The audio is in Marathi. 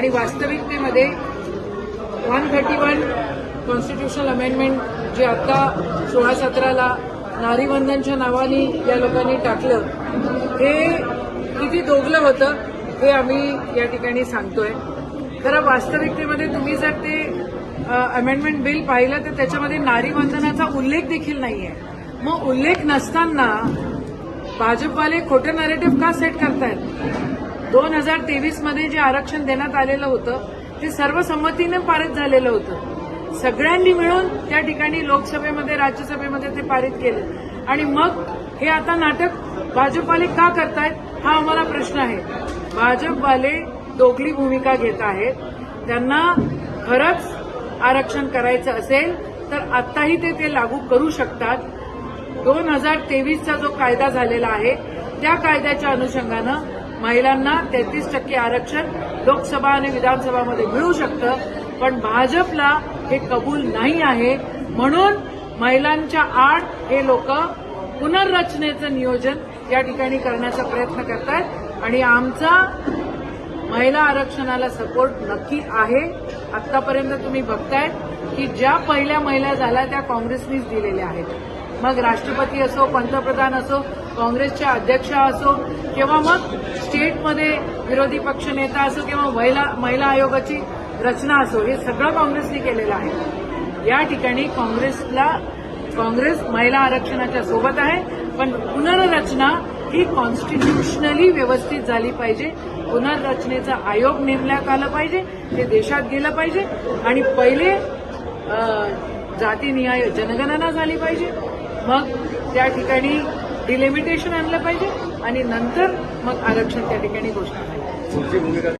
आणि वास्तविकतेमध्ये 131 कॉन्स्टिट्यूशनल अमेंडमेंट जे आता 16-17ला नारीवंदनच्या नावाने या लोकांनी टाकलं, हे किती दोगलं होतं हे आम्ही या ठिकाणी सांगतोय. खरं वास्तविकतेमध्ये तुम्ही जर ते अमेंडमेंट बिल पाहिलं तर त्याच्यामध्ये नारीवंदनाचा उल्लेख देखील नाहीये. मग उल्लेख नसताना भाजपवाले खोटं नॅरेटिव्ह का सेट करतायत? 2023 मध्ये जे आरक्षण देण्यात आलेलं होतं ते सर्वसंमतीने पारित झालेलं होतं. सगळ्यांनी मिळून त्या ठिकाणी लोकसभेमध्ये राज्यसभेमध्ये ते पारित केलं आणि मग हे आता नाटक भाजपवाले का करतायत हा आम्हाला प्रश्न आहे. भाजपवाले दोगली भूमिका घेत आहेत. त्यांना खरंच आरक्षण करायचं असेल तर आत्ताही ते लागू करू शकतात. 2023चा जो कायदा झालेला आहे त्या कायद्याच्या अनुषंगानं महिलांना 33% आरक्षण लोकसभा आणि विधानसभामध्ये मिळू शकतं. पण भाजपला हे कबूल नाही आहे. म्हणून महिलांच्या आड हे लोक पुनर्रचनेचं नियोजन या ठिकाणी करण्याचा प्रयत्न करतायत आणि आमचा महिला आरक्षणाला सपोर्ट नक्की आहे. आतापर्यंत तुम्ही बघताय की ज्या पहिल्या महिला झाल्या त्या काँग्रेसनीच दिलेल्या आहेत. मग राष्ट्रपती असो, पंतप्रधान असो, काँग्रेसच्या अध्यक्षा असो किंवा मग स्टेटमध्ये विरोधी पक्षनेता असो किंवा महिला आयोगाची रचना असो, हे सगळं काँग्रेसने केलेलं आहे. या ठिकाणी काँग्रेस महिला आरक्षणाच्या सोबत आहे. पण पुनर्रचना ही कॉन्स्टिट्युशनली व्यवस्थित झाली पाहिजे. पुनर्रचनेचा आयोग नेमण्यात आला पाहिजे. ते देशात गेलं पाहिजे आणि पहिले जातीनिहाय जनगणना झाली पाहिजे. मग त्या ठिकाणी डिलिमिटेशन आणलं पाहिजे आणि नंतर मग आरक्षण त्या ठिकाणी घोषणा झाली.